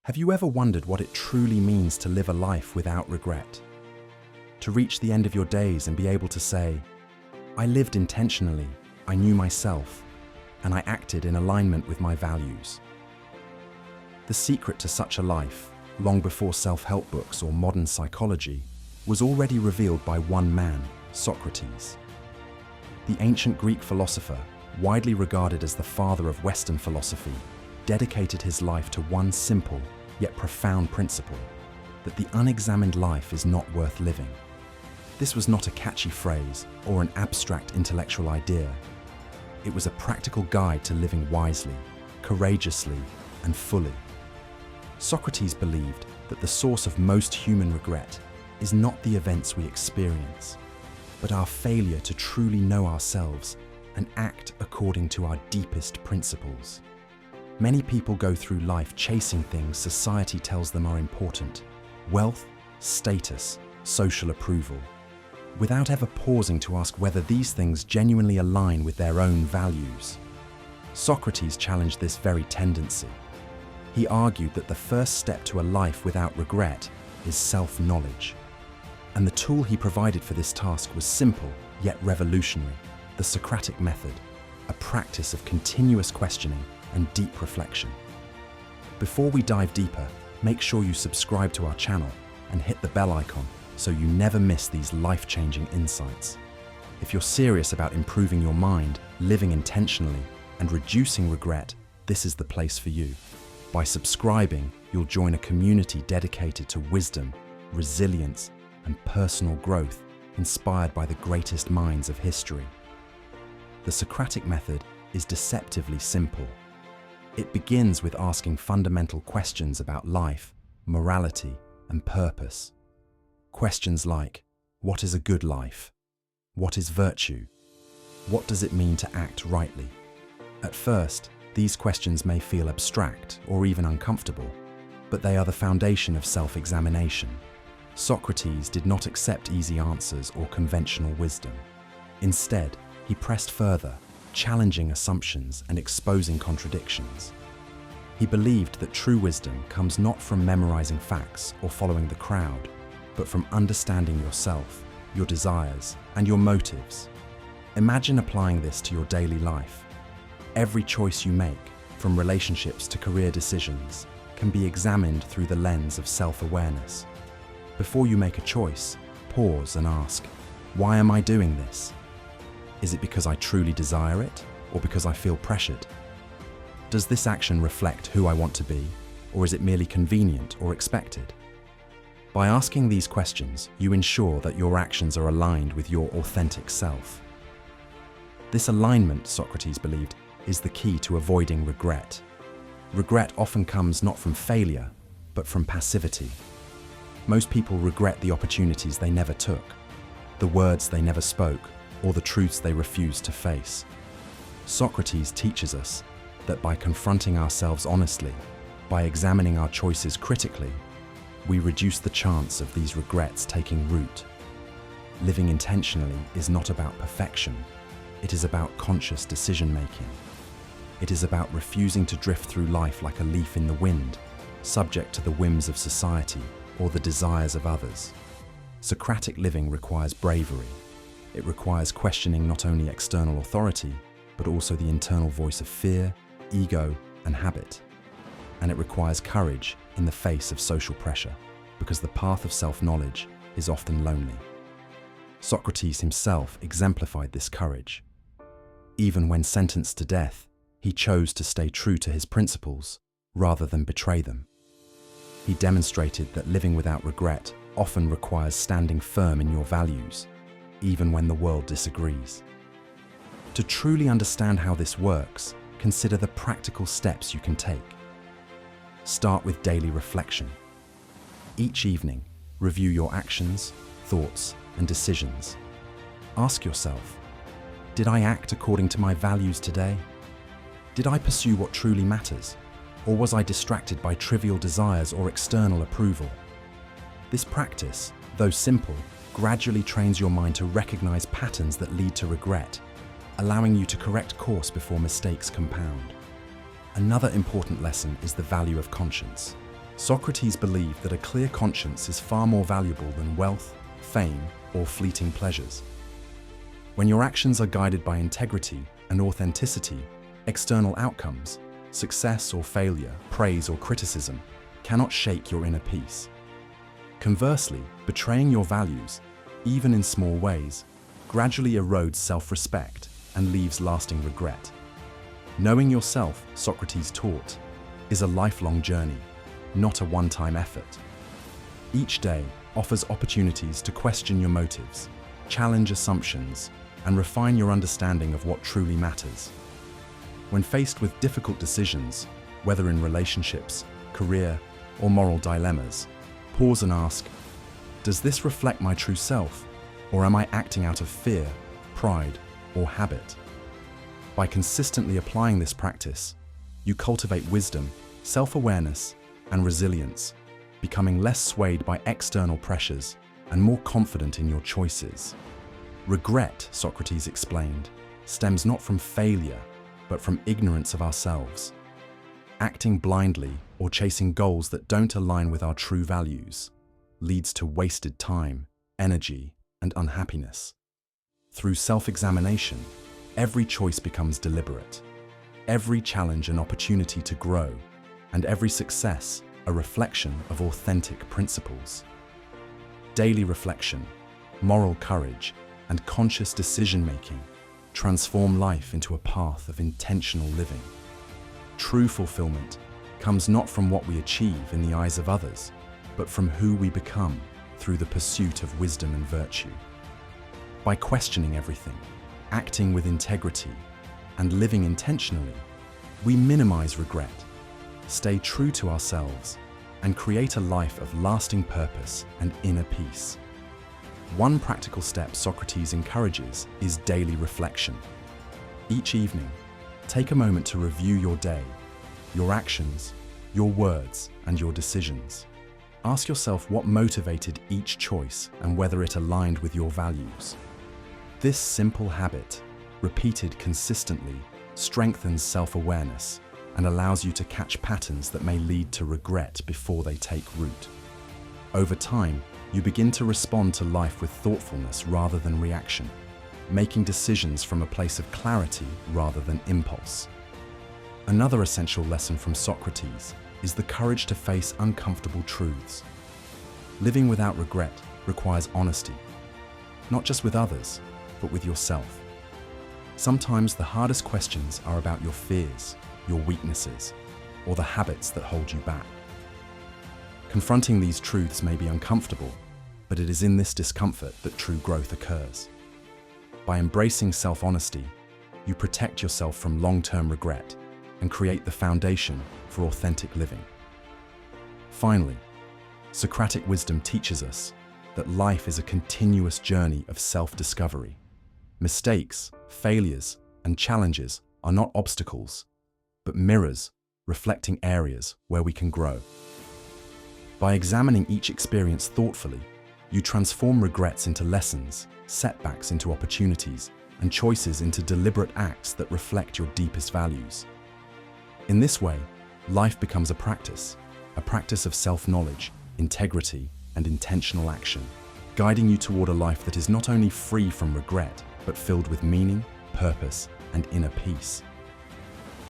Have you ever wondered what it truly means to live a life without regret? To reach the end of your days and be able to say, I lived intentionally, I knew myself, and I acted in alignment with my values. The secret to such a life, long before self-help books or modern psychology, was already revealed by one man, Socrates. The ancient Greek philosopher, widely regarded as the father of Western philosophy, dedicated his life to one simple yet profound principle, that the unexamined life is not worth living. This was not a catchy phrase or an abstract intellectual idea. It was a practical guide to living wisely, courageously, and fully. Socrates believed that the source of most human regret is not the events we experience, but our failure to truly know ourselves and act according to our deepest principles. Many people go through life chasing things society tells them are important: wealth, status, social approval, without ever pausing to ask whether these things genuinely align with their own values. Socrates challenged this very tendency. He argued that the first step to a life without regret is self-knowledge. And the tool he provided for this task was simple yet revolutionary: the Socratic method, a practice of continuous questioning and deep reflection. Before we dive deeper, make sure you subscribe to our channel and hit the bell icon so you never miss these life-changing insights. If you're serious about improving your mind, living intentionally, and reducing regret, this is the place for you. By subscribing, you'll join a community dedicated to wisdom, resilience, and personal growth, inspired by the greatest minds of history. The Socratic method is deceptively simple. It begins with asking fundamental questions about life, morality, and purpose. Questions like, what is a good life? What is virtue? What does it mean to act rightly? At first, these questions may feel abstract or even uncomfortable, but they are the foundation of self-examination. Socrates did not accept easy answers or conventional wisdom. Instead, he pressed further, challenging assumptions and exposing contradictions. He believed that true wisdom comes not from memorizing facts or following the crowd, but from understanding yourself, your desires, and your motives. Imagine applying this to your daily life. Every choice you make, from relationships to career decisions, can be examined through the lens of self-awareness. Before you make a choice, pause and ask, why am I doing this? Is it because I truly desire it, or because I feel pressured? Does this action reflect who I want to be, or is it merely convenient or expected? By asking these questions, you ensure that your actions are aligned with your authentic self. This alignment, Socrates believed, is the key to avoiding regret. Regret often comes not from failure, but from passivity. Most people regret the opportunities they never took, the words they never spoke, or the truths they refused to face. Socrates teaches us that by confronting ourselves honestly, by examining our choices critically, we reduce the chance of these regrets taking root. Living intentionally is not about perfection. It is about conscious decision-making. It is about refusing to drift through life like a leaf in the wind, subject to the whims of society or the desires of others. Socratic living requires bravery. It requires questioning not only external authority, but also the internal voice of fear, ego, and habit. And it requires courage in the face of social pressure, because the path of self-knowledge is often lonely. Socrates himself exemplified this courage. Even when sentenced to death, he chose to stay true to his principles rather than betray them. He demonstrated that living without regret often requires standing firm in your values, even when the world disagrees. To truly understand how this works, consider the practical steps you can take. Start with daily reflection. Each evening, review your actions, thoughts, and decisions. Ask yourself, did I act according to my values today? Did I pursue what truly matters? Or was I distracted by trivial desires or external approval? This practice, though simple, gradually trains your mind to recognize patterns that lead to regret, allowing you to correct course before mistakes compound. Another important lesson is the value of conscience. Socrates believed that a clear conscience is far more valuable than wealth, fame, or fleeting pleasures. When your actions are guided by integrity and authenticity, external outcomes, success or failure, praise or criticism, cannot shake your inner peace. Conversely, betraying your values, even in small ways, gradually erodes self-respect and leaves lasting regret. Knowing yourself, Socrates taught, is a lifelong journey, not a one-time effort. Each day offers opportunities to question your motives, challenge assumptions, and refine your understanding of what truly matters. When faced with difficult decisions, whether in relationships, career, or moral dilemmas, pause and ask, does this reflect my true self, or am I acting out of fear, pride, or habit? By consistently applying this practice, you cultivate wisdom, self-awareness, and resilience, becoming less swayed by external pressures and more confident in your choices. Regret, Socrates explained, stems not from failure, but from ignorance of ourselves. Acting blindly or chasing goals that don't align with our true values leads to wasted time, energy, and unhappiness. Through self-examination, every choice becomes deliberate, every challenge an opportunity to grow, and every success a reflection of authentic principles. Daily reflection, moral courage, and conscious decision-making transform life into a path of intentional living. True fulfillment comes not from what we achieve in the eyes of others, but from who we become through the pursuit of wisdom and virtue. By questioning everything, acting with integrity, and living intentionally, we minimize regret, stay true to ourselves, and create a life of lasting purpose and inner peace. One practical step Socrates encourages is daily reflection. Each evening, take a moment to review your day, your actions, your words, and your decisions. Ask yourself what motivated each choice and whether it aligned with your values. This simple habit, repeated consistently, strengthens self-awareness and allows you to catch patterns that may lead to regret before they take root. Over time, you begin to respond to life with thoughtfulness rather than reaction, making decisions from a place of clarity rather than impulse. Another essential lesson from Socrates is the courage to face uncomfortable truths. Living without regret requires honesty, not just with others, but with yourself. Sometimes the hardest questions are about your fears, your weaknesses, or the habits that hold you back. Confronting these truths may be uncomfortable, but it is in this discomfort that true growth occurs. By embracing self-honesty, you protect yourself from long-term regret and create the foundation for authentic living. Finally, Socratic wisdom teaches us that life is a continuous journey of self-discovery. Mistakes, failures, and challenges are not obstacles, but mirrors reflecting areas where we can grow. By examining each experience thoughtfully, you transform regrets into lessons, setbacks into opportunities, and choices into deliberate acts that reflect your deepest values. In this way, life becomes a practice of self-knowledge, integrity, and intentional action, guiding you toward a life that is not only free from regret, but filled with meaning, purpose, and inner peace.